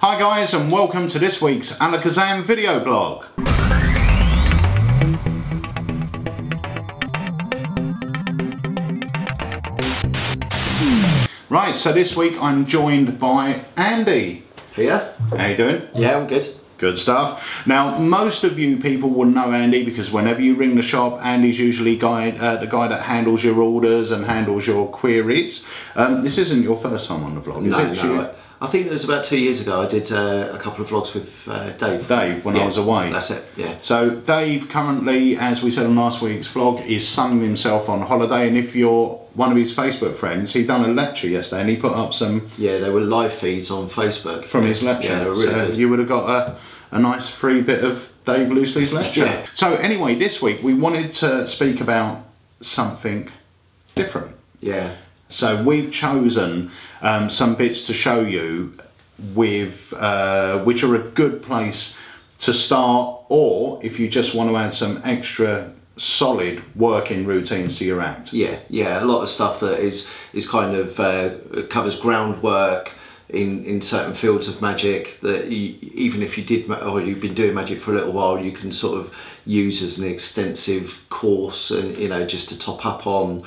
Hi guys, and welcome to this week's Alakazam Video Blog. Right, so this week I'm joined by Andy. Here. How you doing? Yeah, I'm good. Good stuff. Now, most of you people will know Andy because whenever you ring the shop, Andy's usually the guy that handles your orders and handles your queries. This isn't your first time on the vlog, is it? No. I think it was about 2 years ago I did a couple of vlogs with Dave. Dave, when I was away. That's it, yeah. So Dave currently, as we said on last week's vlog, is sunning himself on holiday, and if you're one of his Facebook friends, he done a lecture yesterday and he put up some... Yeah, there were live feeds on Facebook. From his lecture. Yeah, they were really good. You would have got a nice free bit of Dave Loosely's lecture. Yeah. So anyway, this week we wanted to speak about something different. Yeah. So we've chosen some bits to show you with which are a good place to start, or if you just want to add some extra solid working routines to your act. Yeah, a lot of stuff that is kind of covers groundwork in certain fields of magic that even if you did or you've been doing magic for a little while, you can sort of use as an extensive course, and just to top up on.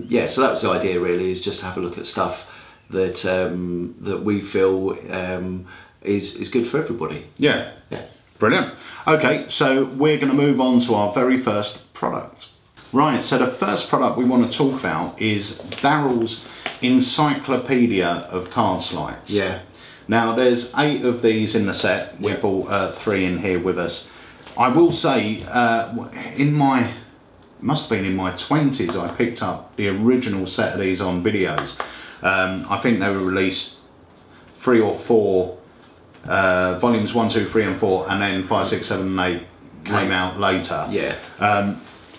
Yeah, so that was the idea really, is just to have a look at stuff that that we feel is good for everybody. Yeah. Brilliant. Okay, so we're going to move on to our very first product. Right, so the first product we want to talk about is Daryl's Encyclopedia of card sleights. Yeah. Now there's 8 of these in the set. We bought 3 in here with us. I will say, must have been in my 20s, I picked up the original set of these on videos. I think they were released 3 or 4 volumes 1, 2, 3 and 4, and then 5, 6, 7 and 8 came out later. Yeah.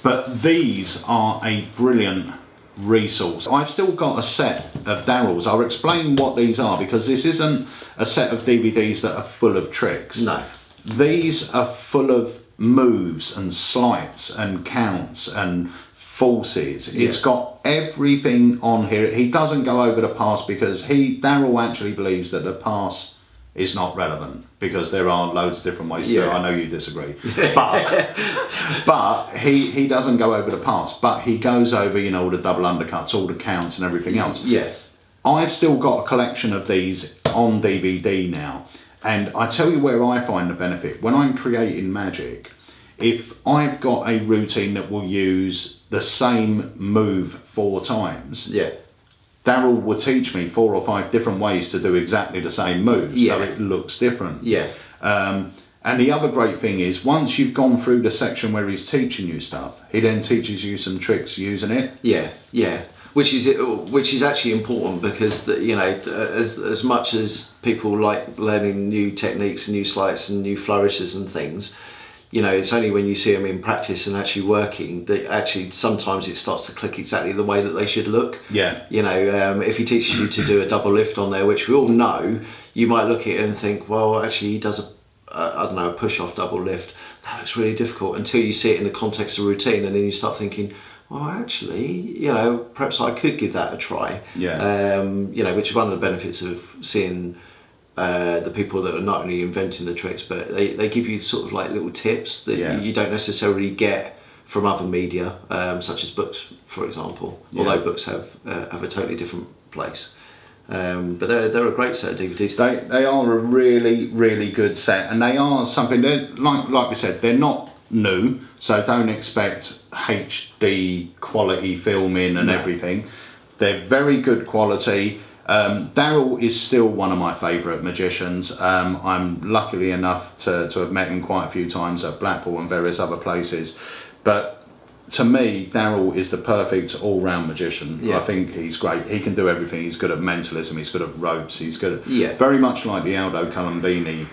But these are a brilliant resource. I've still got a set of Daryl's. I'll explain what these are, because this isn't a set of DVDs that are full of tricks. No. These are full of moves and sleights and counts and forces. Yeah. It's got everything on here. He doesn't go over the pass because Daryl actually believes that the pass is not relevant, because there are loads of different ways to do it. I know you disagree, but he doesn't go over the pass, but he goes over all the double undercuts, all the counts and everything else. Yeah. I've still got a collection of these on DVD now, and I tell you where I find the benefit. When I'm creating magic, if I've got a routine that will use the same move 4 times, Daryl will teach me 4 or 5 different ways to do exactly the same move, so it looks different. Yeah. And the other great thing is, once you've gone through the section where he's teaching you stuff, he then teaches you some tricks using it. Yeah. Which is actually important, because as much as people like learning new techniques and new sleights and new flourishes and things, it's only when you see them in practice and actually working that actually sometimes it starts to click exactly the way that they should look. Yeah. If he teaches you to do a double lift on there, which we all know, you might look at it and think, well, actually he does a push-off double lift. That looks really difficult, until you see it in the context of routine, and then you start thinking, well, actually, perhaps I could give that a try. Yeah. Which is one of the benefits of seeing the people that are not only inventing the tricks, but they give you sort of like little tips that you don't necessarily get from other media, such as books, for example. Although books have a totally different place. But they're a great set of DVDs. They are a really, really good set, and they are something that, like we said, they're not new, so don't expect HD quality filming and everything. They're very good quality. Daryl is still one of my favourite magicians. I'm lucky enough to have met him quite a few times at Blackpool and various other places, but to me Daryl is the perfect all-round magician. I think he's great. He can do everything. He's good at mentalism, he's good at ropes, he's good at very much like the Aldo Colombini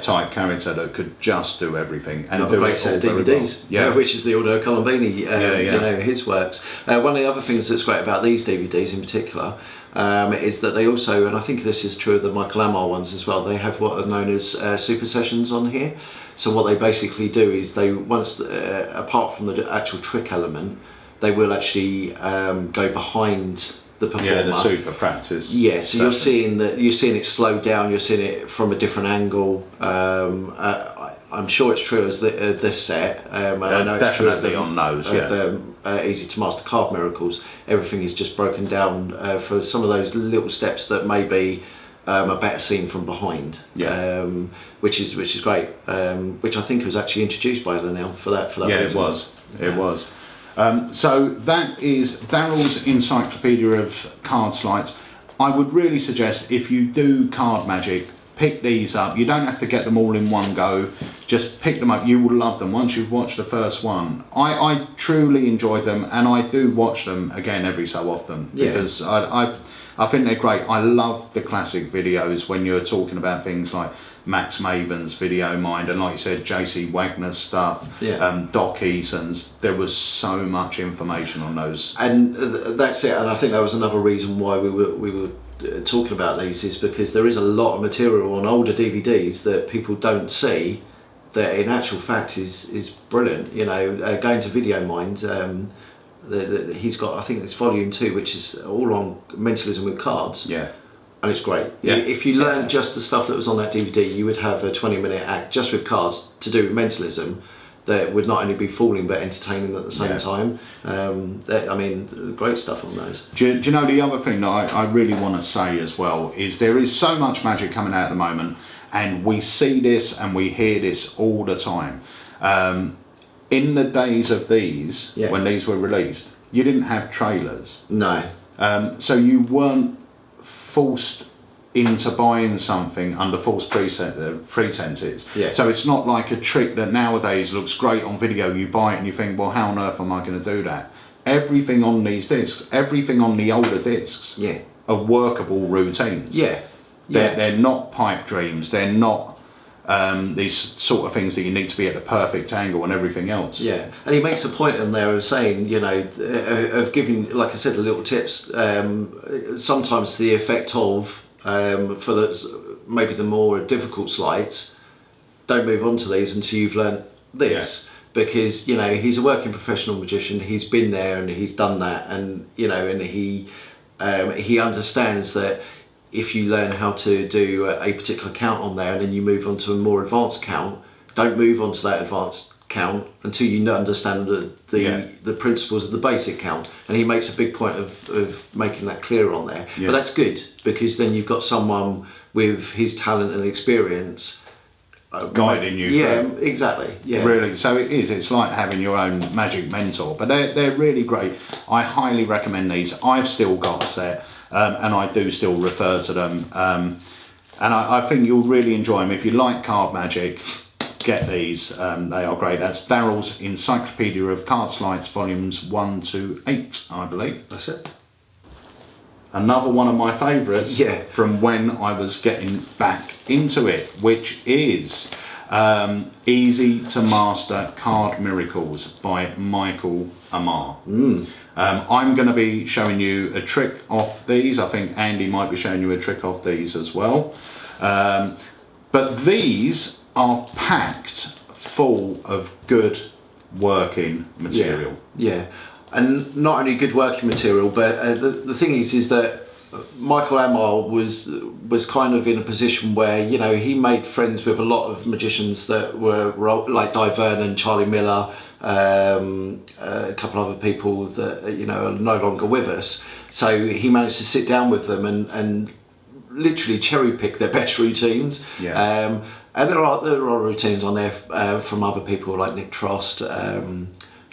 type character that could just do everything and do a great set of DVDs. Which is the Aldo Colombini, his works. One of the other things that's great about these DVDs in particular is that they also, and I think this is true of the Michael Amar ones as well, they have what are known as super sessions on here. So what they basically do is they, apart from the actual trick element, they will actually go behind the performer. Yeah, the super practice. Yeah, so you're seeing it slow down. You're seeing it from a different angle. I'm sure it's true as this set. And I know it's true on those. Easy to Master Card Miracles. Everything is just broken down for some of those little steps that may be a better seen from behind. Yeah. Which is great. Which I think was actually introduced by Lionel for that. Yeah, reason. it was. It was. So that is Daryl's Encyclopedia of Card Sleights. I would really suggest, if you do card magic, pick these up. You don't have to get them all in one go. Just pick them up. You will love them once you've watched the first one. I truly enjoyed them, and I do watch them again every so often, because I think they're great. I love the classic videos when you're talking about things like Max Maven's Video Mind, and like you said, JC Wagner's stuff, Doc Eason's. There was so much information on those. And that's it. And I think that was another reason why we were talking about these, is because there is a lot of material on older DVDs that people don't see, that in actual fact is brilliant. You know, going to Video Mind, he's got, I think it's volume 2, which is all on mentalism with cards. Yeah. And it's great. Yeah. If you learned just the stuff that was on that DVD, you would have a 20-minute act just with cards to do with mentalism that would not only be fooling but entertaining at the same time. I mean, great stuff on those. Do you know, the other thing that I really want to say as well is there is so much magic coming out at the moment, and we see this and we hear this all the time. In the days of these, when these were released, you didn't have trailers. No. So you weren't forced into buying something under false pretenses. Yeah. So it's not like a trick that nowadays looks great on video, you buy it and you think, well, how on earth am I going to do that? Everything on these discs, everything on the older discs, are workable routines. They're not pipe dreams, they're not these sort of things that you need to be at the perfect angle and everything else. Yeah, and he makes a point in there of saying, you know, of giving, like I said, the little tips, sometimes to the effect of, for maybe the more difficult sleights, don't move on to these until you've learnt this. Because, you know, he's a working professional magician, he's been there and he's done that, and, you know, and he understands that if you learn how to do a particular count on there and then you move on to a more advanced count, don't move on to that advanced count until you understand the principles of the basic count. And he makes a big point of making that clear on there. But that's good, because then you've got someone with his talent and experience guiding you through. Exactly. Really, so it is. It's like having your own magic mentor. But they're really great. I highly recommend these. I've still got a set. And I do still refer to them, and I think you'll really enjoy them. If you like card magic, get these. They are great. That's Daryl's Encyclopedia of Card Sleights, volumes 1 to 8, I believe. That's it. Another one of my favourites from when I was getting back into it, which is Easy to Master Card Miracles by Michael Amar. I'm going to be showing you a trick off these. I think Andy might be showing you a trick off these as well. But these are packed full of good working material. Yeah. And not only good working material, but the thing is that Michael Amar was kind of in a position where, you know, he made friends with a lot of magicians that were like Di Vernon, Charlie Miller, a couple of other people that, you know, are no longer with us. So he managed to sit down with them and literally cherry pick their best routines. And there are routines on there from other people like Nick Trost,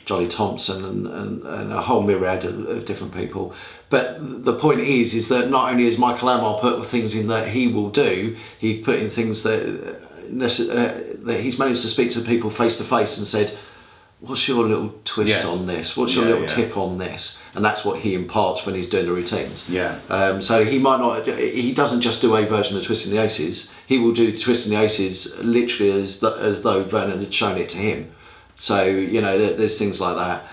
Jolly Thompson, and a whole myriad of different people. But the point is that not only has Michael Amar put things in that he will do, he put in things that he's managed to speak to people face to face and said, what's your little twist on this? What's your little tip on this? And that's what he imparts when he's doing the routines. So he might not, he doesn't just do a version of Twisting the Aces. He will do Twisting the Aces literally as though Vernon had shown it to him. So, you know, there's things like that.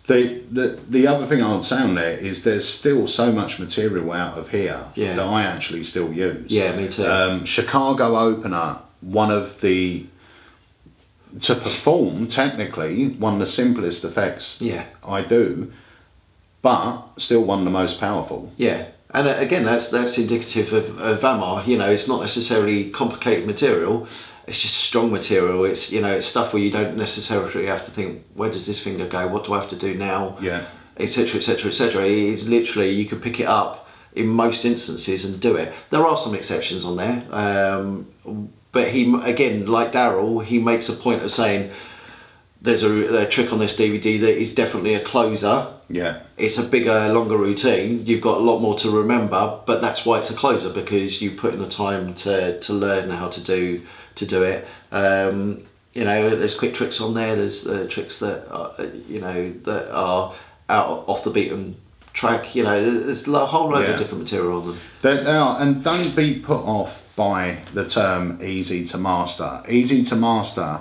The other thing I would say on there is there's still so much material out of here that I actually still use. Yeah, me too. Chicago Opener, one of the, to perform technically, one of the simplest effects I do, but still one of the most powerful. Yeah, and again, that's indicative of Amar. You know, it's not necessarily complicated material. It's just strong material. It's, you know, it's stuff where you don't necessarily have to think, where does this finger go? What do I have to do now? Yeah. Etc. Etc. Etc. It's literally, you can pick it up in most instances and do it. There are some exceptions on there, but he, again, like Daryl, he makes a point of saying there's a trick on this DVD that is definitely a closer. Yeah. It's a bigger, longer routine. You've got a lot more to remember, but that's why it's a closer, because you put in the time to learn how to do it. You know, there's quick tricks on there. There's tricks that are, you know, that are off the beaten track. You know, there's a whole load of different material on them. They are, and don't be put off by the term easy to master. Easy to master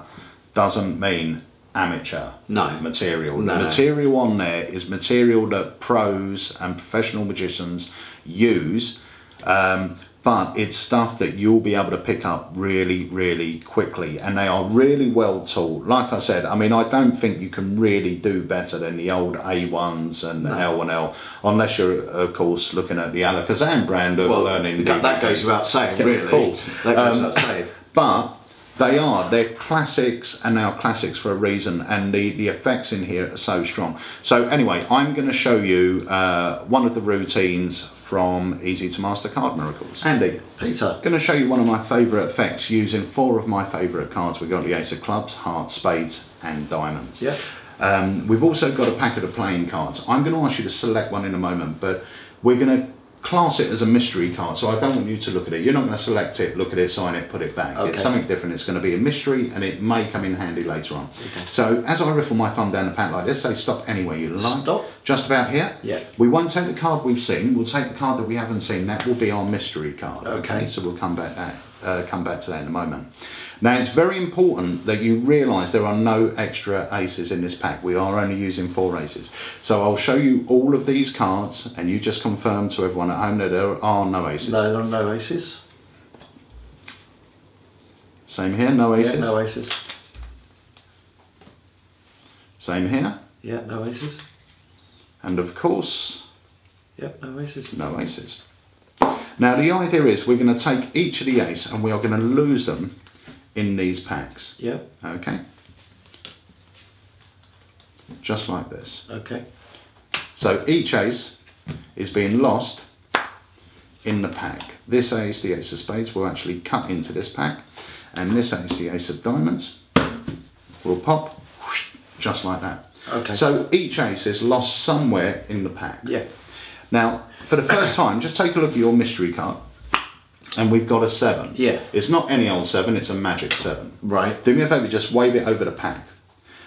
doesn't mean amateur material. No. The material on there is material that pros and professional magicians use, but it's stuff that you'll be able to pick up really, really quickly, and they are really well taught. Like I said, I mean, I don't think you can really do better than the old A1s and L1L, unless you're, of course, looking at the Alakazam brand of learning. That goes without saying, really. Of course. That goes without saying. But they're classics, and now classics for a reason, and the effects in here are so strong. So anyway, I'm going to show you one of the routines from Easy to Master Card Miracles. Andy, Peter, going to show you one of my favourite effects using 4 of my favourite cards. We've got the Ace of Clubs, Hearts, Spades and Diamonds. Yeah. We've also got a packet of playing cards. I'm going to ask you to select one in a moment, but we're going to class it as a mystery card, so I don't want you to look at it. You're not going to select it, look at it, sign it, put it back. Okay. It's something different. It's going to be a mystery, and it may come in handy later on. Okay. So as I riffle my thumb down the pack like this, say stop anywhere you like. Stop. Just about here. Yeah. We won't take the card we've seen. We'll take the card that we haven't seen. That will be our mystery card. Okay. So we'll come back to that in a moment. Now, it's very important that you realise there are no extra aces in this pack. We are only using 4 aces. So I'll show you all of these cards, and you just confirm to everyone at home that there are no aces. No, there are no aces. Same here, no aces. Yeah, no aces. Same here. Yeah, no aces. And of course, yep, no aces. No aces. Now the idea is we're going to take each of the ace and we are going to lose them in these packs. Yeah. Okay. Just like this. Okay. So each ace is being lost in the pack. This ace, the Ace of Spades, will actually cut into this pack, and this ace, the Ace of Diamonds, will pop just like that. Okay. So each ace is lost somewhere in the pack. Yeah. Now, for the first time, just take a look at your mystery card. And we've got a 7. Yeah. It's not any old 7, it's a magic 7. Right. Do me a favour, just wave it over the pack.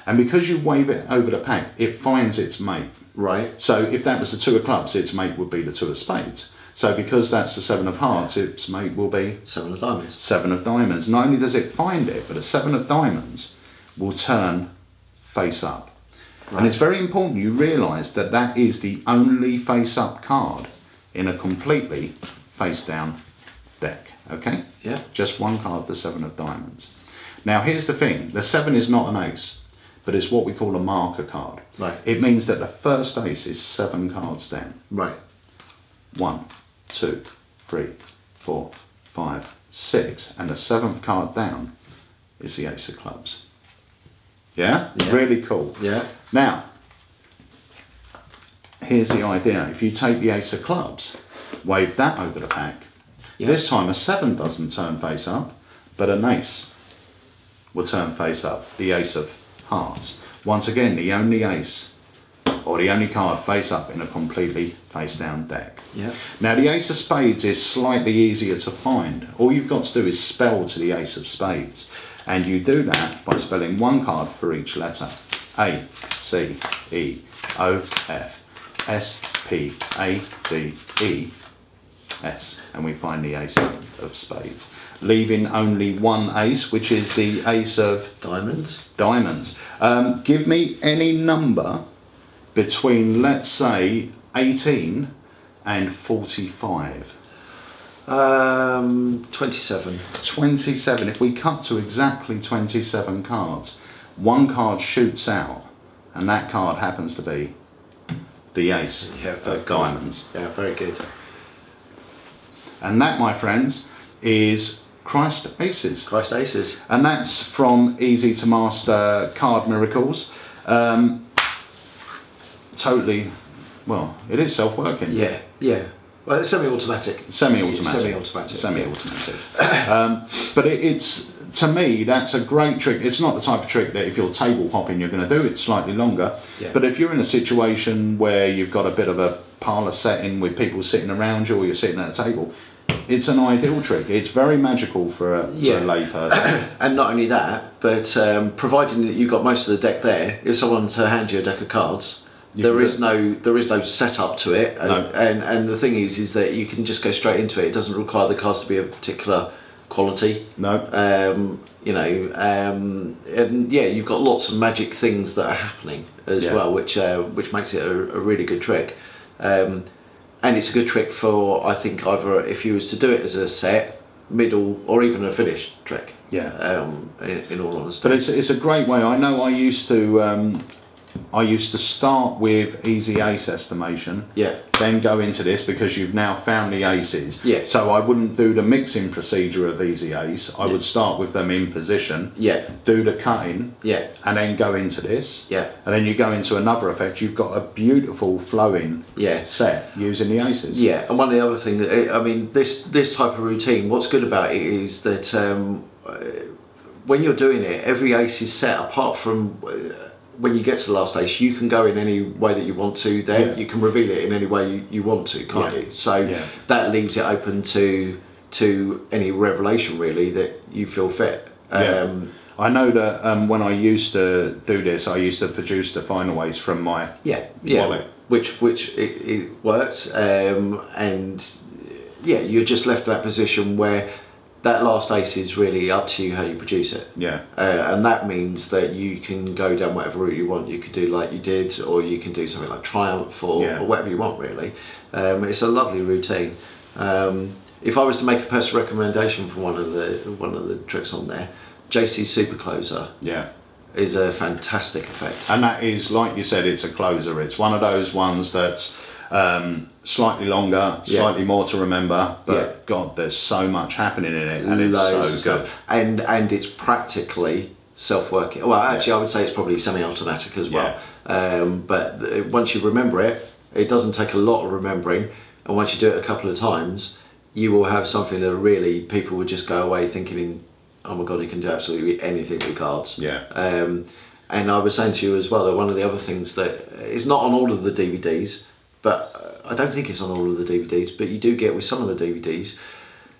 And because you wave it over the pack, it finds its mate. Right. So if that was the 2 of clubs, its mate would be the 2 of spades. So because that's the 7 of hearts, its mate will be 7 of diamonds. 7 of diamonds. Not only does it find it, but a 7 of diamonds will turn face up. Right. And it's very important you realise that that is the only face up card in a completely face down deck. Okay? Yeah. Just one card, the 7 of diamonds. Now here's the thing, the 7 is not an ace, but it's what we call a marker card. Right. It means that the first ace is 7 cards down. Right. 1, 2, 3, 4, 5, 6, and the 7th card down is the Ace of Clubs. Yeah? Yeah. Really cool. Yeah. Now, here's the idea. If you take the Ace of Clubs, wave that over the pack, this time a 7 doesn't turn face up, but an ace will turn face up, the Ace of Hearts. Once again, the only ace, or the only card face up in a completely face down deck. Yeah. Now the Ace of Spades is slightly easier to find. All you've got to do is spell to the Ace of Spades. And you do that by spelling one card for each letter. A, C, E, O, F, S, P, A, D, E, S. And we find the Ace of Spades. Leaving only one ace, which is the Ace of Diamonds. Diamonds. Give me any number between, let's say, 18 and 45. 27. 27. If we cut to exactly 27 cards, one card shoots out, and that card happens to be the ace of diamonds. Yeah, very good. And that, my friends, is Christ Aces. Christ Aces. And that's from Easy to Master Card Miracles. Totally, well, it is self-working. Yeah, yeah. Well, it's semi-automatic. Semi-automatic. Semi-automatic. Semi-automatic. But it's, to me, that's a great trick. It's not the type of trick that if you're table hopping you're going to do. It's slightly longer. Yeah. But if you're in a situation where you've got a bit of a parlour setting with people sitting around you, or you're sitting at a table, it's an ideal trick. It's very magical for a lay person. And not only that, but providing that you've got most of the deck there, if someone to hand you a deck of cards, there is no setup to it, and the thing is that you can just go straight into it. It doesn't require the cards to be a particular quality. No. You know, and yeah, you've got lots of magic things that are happening as well, which makes it a really good trick. And it's a good trick for, I think, either if you was to do it as a set, middle, or even a finished trick. Yeah. In all honesty. But it's a great way. I know I used to start with easy ace estimation, then go into this because you've now found the aces. Yeah. So I wouldn't do the mixing procedure of easy ace. I would start with them in position, do the cutting, and then go into this. Yeah. And then you go into another effect. You've got a beautiful flowing set using the aces. Yeah, and one of the other things, I mean, this type of routine, what's good about it is that when you're doing it, every ace is set apart from... when you get to the last ace, you can go in any way that you want to. Then you can reveal it in any way you want to, can't you? So that leaves it open to any revelation really that you feel fit. I know that when I used to do this, I used to produce the final ace from my wallet, which it works, and you're just left in that position where that last ace is really up to you how you produce it. And that means that you can go down whatever route you want. You could do like you did, or you can do something like Triumph, or whatever you want really. It's a lovely routine. If I was to make a personal recommendation for one of the tricks on there, JC's Super Closer is a fantastic effect. And that is, like you said, it's a closer. It's one of those ones that's slightly longer, slightly more to remember, but God, there's so much happening in it, and it's so good. And it's practically self-working. Well, actually, I would say it's probably semi-automatic as well. But once you remember it, it doesn't take a lot of remembering, and once you do it a couple of times, you will have something that really people would just go away thinking, oh my God, he can do absolutely anything with cards. And I was saying to you as well that one of the other things that is not on all of the DVDs, but I don't think it's on all of the DVDs, but you do get with some of the DVDs.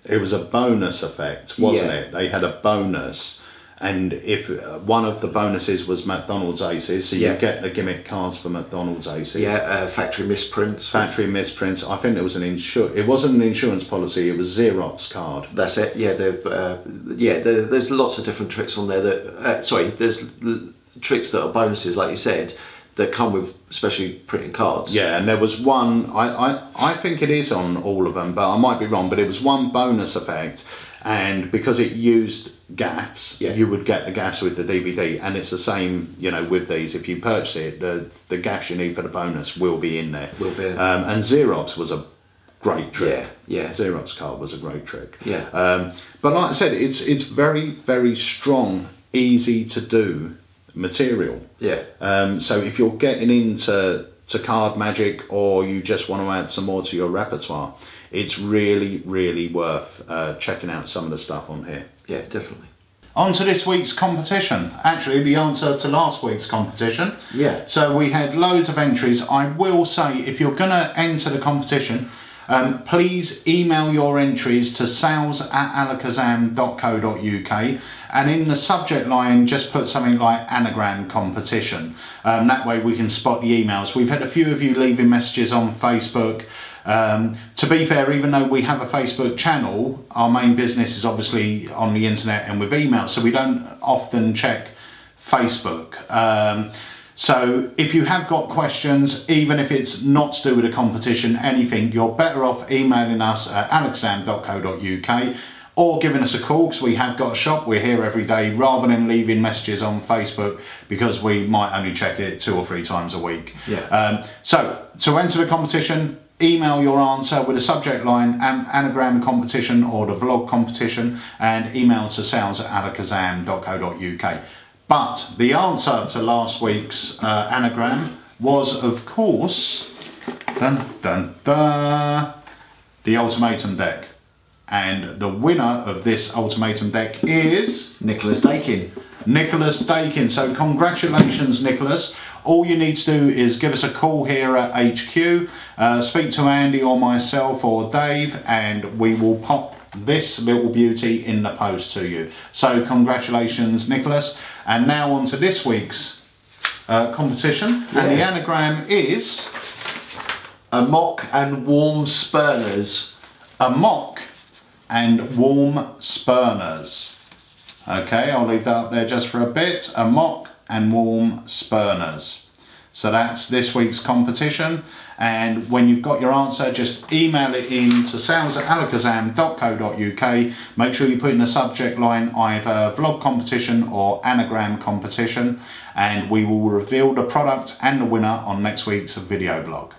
It was a bonus effect, wasn't it? They had a bonus, and if one of the bonuses was McDonald's Aces, so you get the gimmick cards for McDonald's Aces. Factory misprints. Factory misprints. I think there was it wasn't an insurance policy, it was Xerox card. That's it, there's lots of different tricks on there that, there's tricks that are bonuses, like you said, that come with especially printing cards. And there was one, I think it is on all of them, but I might be wrong, but it was one bonus effect, and because it used gaffs, you would get the gaffs with the DVD, and it's the same, with these. If you purchase it, the gaffs you need for the bonus will be in there. And Xerox was a great trick. Xerox card was a great trick. But like I said, it's very, very strong, easy to do material. So if you're getting into card magic, or you just want to add some more to your repertoire, it's really, really worth checking out some of the stuff on here. Definitely. On to this week's competition. Actually, the answer to last week's competition. So we had loads of entries. I will say, if you're going to enter the competition, please email your entries to sales@alakazam.co.uk, and in the subject line just put something like anagram competition. That way we can spot the emails. We've had a few of you leaving messages on Facebook. To be fair, even though we have a Facebook channel, our main business is obviously on the internet and with email, so we don't often check Facebook. So if you have got questions, even if it's not to do with a competition, anything, you're better off emailing us at alakazam.co.uk, or giving us a call, because we have got a shop. We're here every day, rather than leaving messages on Facebook, because we might only check it 2 or 3 times a week. Yeah. So to enter the competition, email your answer with a subject line, anagram competition or the vlog competition, and email to sales@alakazam.co.uk. But the answer to last week's anagram was, of course, dun, dun, dun, the ultimatum deck. And the winner of this ultimatum deck is Nicholas Dakin. Nicholas Dakin. So congratulations, Nicholas. All you need to do is give us a call here at HQ, speak to Andy or myself or Dave, and we will pop this little beauty in the post to you. So congratulations, Nicholas. And now on to this week's competition. Yeah. And the anagram is Amok and warm spurners. Amok and warm spurners. Okay, I'll leave that up there just for a bit. Amok and warm spurners. So that's this week's competition, and when you've got your answer, just email it in to sales@alakazam.co.uk. Make sure you put in the subject line either vlog competition or anagram competition, and we will reveal the product and the winner on next week's video blog.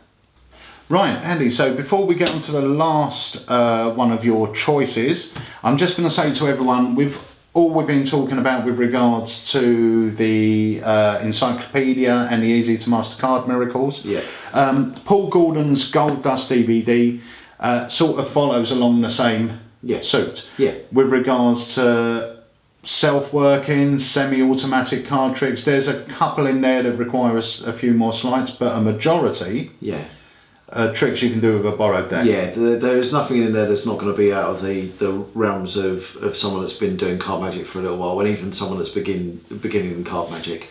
Right, Andy, so before we get on to the last one of your choices, I'm just going to say to everyone, all we've been talking about with regards to the Encyclopedia and the Easy to Master Card Miracles. Yeah. Paul Gordon's Gold Dust DVD sort of follows along the same suit. Yeah. With regards to self-working, semi-automatic card tricks, there's a couple in there that require a few more slides, but a majority tricks you can do with a borrowed deck. Yeah, there's nothing in there that's not going to be out of the realms of someone that's been doing card magic for a little while, and even someone that's beginning in card magic.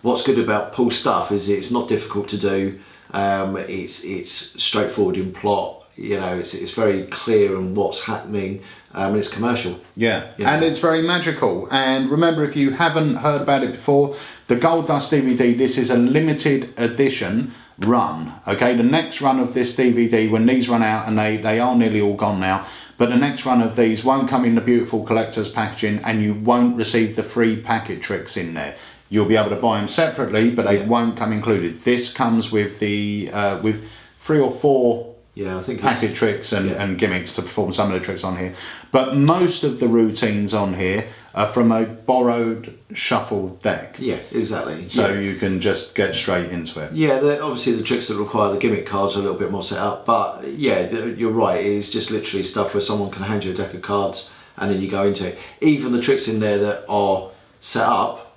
What's good about Paul's stuff is it's not difficult to do. It's straightforward in plot. You know, it's very clear in what's happening. And it's commercial. Yeah, and it's very magical. And remember, if you haven't heard about it before, the Gold Dust DVD, this is a limited edition run. Okay, the next run of this DVD, when these run out, and they are nearly all gone now, but the next run of these won't come in the beautiful collector's packaging, and you won't receive the free packet tricks in there. You'll be able to buy them separately, but they won't come included. This comes with the with 3 or 4 I think packet tricks and gimmicks to perform some of the tricks on here, but most of the routines on here are from a borrowed shuffled deck. Yeah, exactly. So you can just get straight into it. Yeah, obviously the tricks that require the gimmick cards are a little bit more set up, but yeah, you're right, it is just literally stuff where someone can hand you a deck of cards and then you go into it. Even the tricks in there that are set up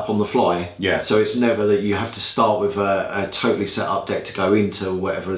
on the fly. Yeah. So it's never that you have to start with a totally set up deck to go into whatever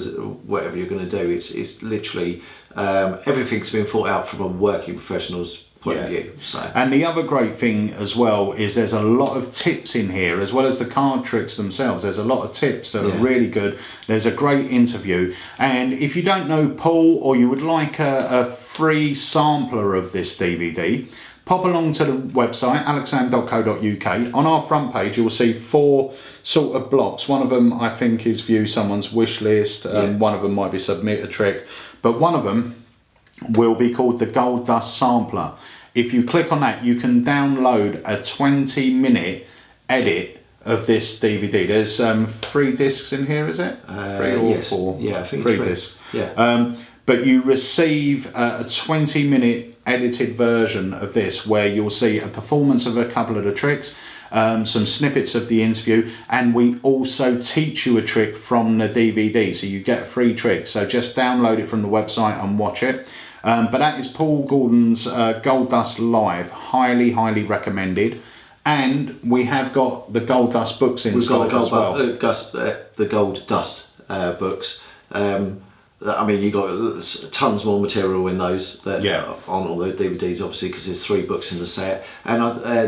you're going to do. It's literally everything's been thought out from a working professional's point of view. So. And the other great thing as well is there's a lot of tips in here, as well as the card tricks themselves. There's a lot of tips that are really good. There's a great interview, and if you don't know Paul, or you would like a free sampler of this DVD, pop along to the website alakazam.co.uk. On our front page you'll see 4 sort of blocks. One of them I think is view someone's wish list, one of them might be submit a trick, but one of them will be called the Gold Dust Sampler. If you click on that, you can download a 20-minute edit of this DVD. There's 3 discs in here, is it? 3 or 4? Yeah, I think 3 discs. Yeah. But you receive a 20-minute edited version of this, where you'll see a performance of a couple of the tricks, some snippets of the interview, and we also teach you a trick from the DVD, so you get a free trick. So just download it from the website and watch it. But that is Paul Gordon's Gold Dust Live. Highly, highly recommended. And we have got the Gold Dust books in stock as well. The Gold Dust books. I mean, you got tons more material in those that on all the DVDs, obviously, because there's 3 books in the set, and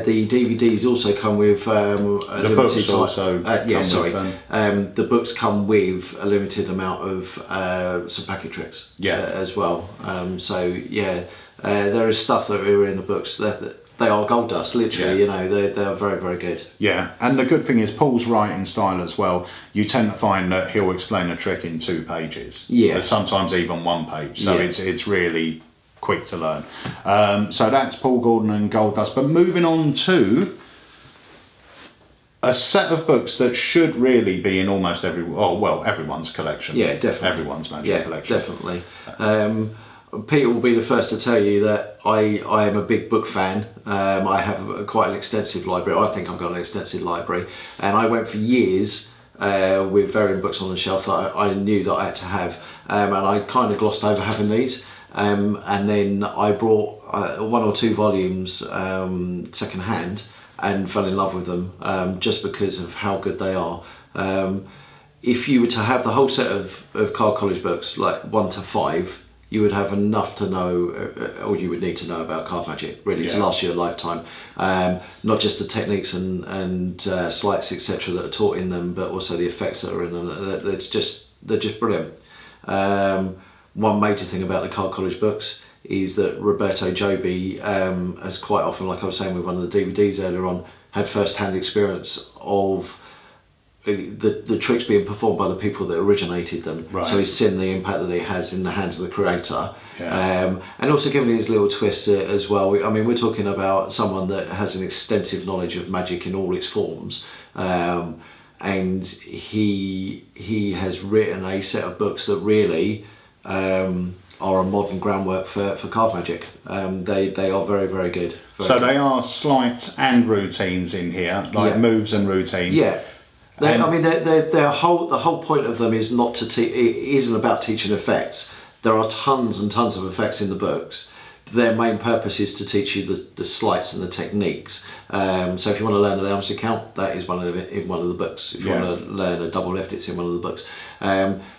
the DVDs also come with a limited books also. The books come with a limited amount of some packet tricks. As well. There is stuff that are in the books that they are gold dust, literally. You know, they are very, very good. Yeah, and the good thing is Paul's writing style as well. You tend to find that he'll explain a trick in 2 pages. Yeah, sometimes even 1 page. So it's really quick to learn. So that's Paul Gordon and Gold Dust. But moving on to a set of books that should really be in almost everyone's collection. Yeah, definitely. Everyone's Magic collection. Definitely. Peter will be the first to tell you that I am a big book fan. I have quite an extensive library. I think I've got an extensive library, and I went for years with varying books on the shelf that I knew that I had to have, and I kind of glossed over having these. And then I brought 1 or 2 volumes second hand and fell in love with them just because of how good they are. If you were to have the whole set of Card College books, like 1 to 5, you would have enough to know, or you would need to know about card magic, really, to last you a lifetime. Not just the techniques and sleights, etc., that are taught in them, but also the effects that are in them. They're just brilliant. One major thing about the Card College books is that Roberto Joby has quite often, like I was saying with one of the DVDs earlier on, had first-hand experience of the tricks being performed by the people that originated them. Right. So he's seen the impact that it has in the hands of the creator. Yeah. And also giving his little twists as well. I mean, we're talking about someone that has an extensive knowledge of magic in all its forms. And he has written a set of books that really are a modern groundwork for card magic. They are very, very good. So they are sleights and routines in here, like moves and routines. Yeah. I mean, the whole point of them is not to it isn't about teaching effects. There are tons and tons of effects in the books. Their main purpose is to teach you the sleights and the techniques. So if you want to learn an ounce count, that is in one of the books. If you want to learn a double lift, it's in one of the books.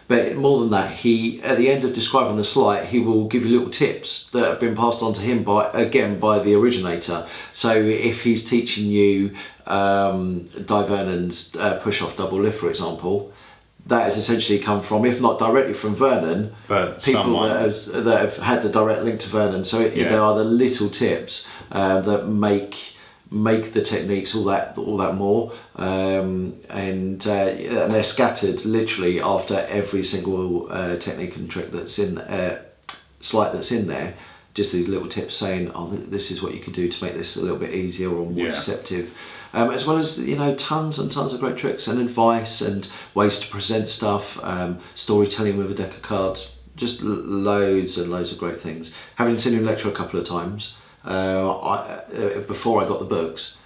But more than that, he, at the end of describing the sleight, he will give you little tips that have been passed on to him by the originator. So if he's teaching you Di Vernon's push-off double lift, for example, that has essentially come from, if not directly from Vernon, but people that have had the direct link to Vernon. So there are the little tips that make the techniques all that more, and they're scattered literally after every single technique and trick that's in sleight that's in there. Just these little tips saying, oh, this is what you could do to make this a little bit easier or more deceptive. As well as, you know, tons and tons of great tricks and advice and ways to present stuff, storytelling with a deck of cards, just loads and loads of great things. Having seen him lecture a couple of times, before I got the books,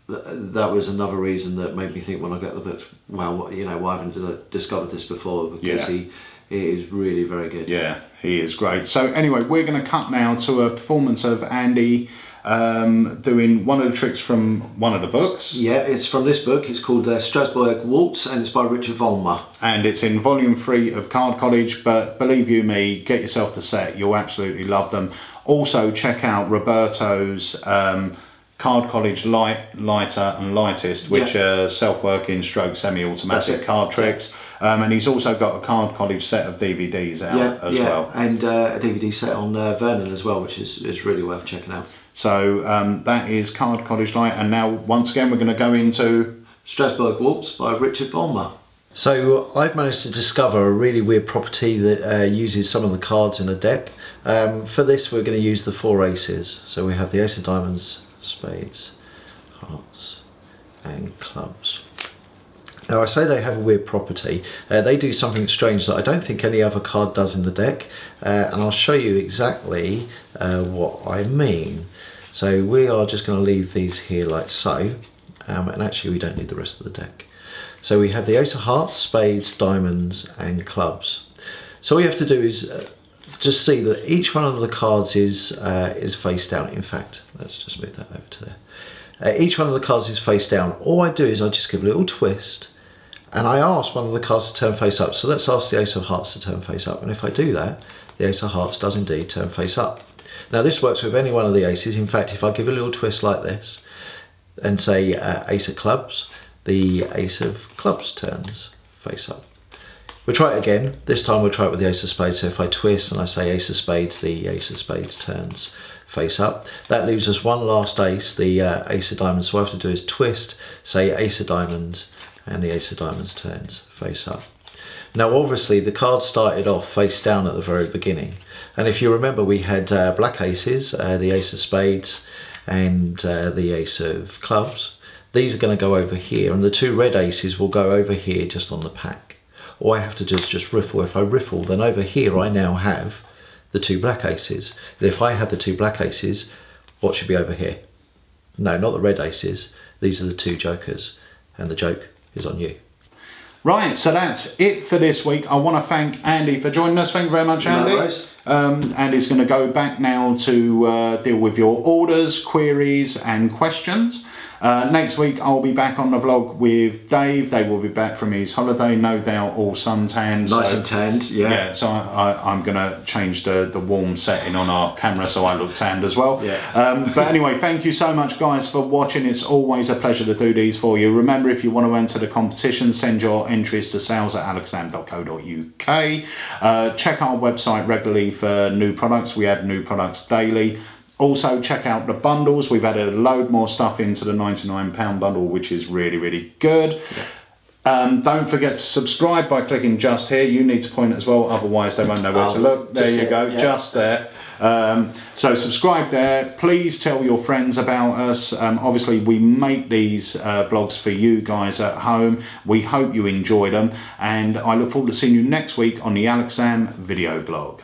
that was another reason that made me think when I got the books, well, you know, why haven't I discovered this before? Because he is really very good. Yeah, he is great. So anyway, we're going to cut now to a performance of Andy doing one of the tricks from one of the books. Yeah, it's from this book. It's called Strasbourg Waltz, and it's by Richard Vollmer. And it's in volume 3 of Card College, but believe you me, get yourself the set. You'll absolutely love them. Also, check out Roberto's Card College Light, Lighter and Lightest, which are self-working stroke semi-automatic card tricks. And he's also got a Card College set of DVDs out as well. And a DVD set on Vernon as well, which is really worth checking out. So that is Card College Light, and now once again we're going to go into Strasbourg Waltz by Richard Vollmer. So I've managed to discover a really weird property that uses some of the cards in a deck. For this we're going to use the 4 aces. So we have the ace of diamonds, spades, hearts and clubs. Now I say they have a weird property. They do something strange that I don't think any other card does in the deck, and I'll show you exactly what I mean. So we are just going to leave these here like so, and actually we don't need the rest of the deck. So we have the ace of hearts, spades, diamonds and clubs. So all you have to do is just see that each one of the cards is face down. In fact, let's just move that over to there. Each one of the cards is face down. All I do is I just give a little twist, and I ask one of the cards to turn face up. So let's ask the ace of hearts to turn face up, and if I do that, the ace of hearts does indeed turn face up. Now this works with any one of the aces. In fact, if I give a little twist like this and say ace of clubs, the ace of clubs turns face up. We'll try it again. This time we'll try it with the ace of spades. So if I twist and I say ace of spades, the ace of spades turns face up. That leaves us one last ace, the ace of diamonds. So all I have to do is twist, say ace of diamonds, and the ace of diamonds turns face up. Now obviously the card started off face down at the very beginning, And if you remember, we had black aces, the ace of spades and the ace of clubs. These are going to go over here, and the 2 red aces will go over here just on the pack. All I have to do is just riffle. If I riffle, then over here I now have the 2 black aces. And if I have the 2 black aces, what should be over here? No, not the red aces. These are the 2 jokers, and the joke is on you. Right, so that's it for this week. I want to thank Andy for joining us. Thank you very much, Andy. No worries. Andy's going to go back now to deal with your orders, queries and questions. Next week I'll be back on the vlog with Dave. Dave will be back from his holiday, no doubt all suntanned. Nice and tanned, yeah. Yeah, so I'm going to change the warm setting on our camera so I look tanned as well. Yeah. But anyway, thank you so much guys for watching. It's always a pleasure to do these for you. Remember, if you want to enter the competition, send your entries to sales@alakazam.co.uk. Check our website regularly for new products. We add new products daily. Also check out the bundles. We've added a load more stuff into the £99 bundle, which is really, really good. Yeah. Don't forget to subscribe by clicking just here. You need to point as well, otherwise they won't know where to look. There you go, yeah. Just there. So subscribe there. Please tell your friends about us. Obviously we make these vlogs for you guys at home. We hope you enjoy them, and I look forward to seeing you next week on the Alakazam Video Blog.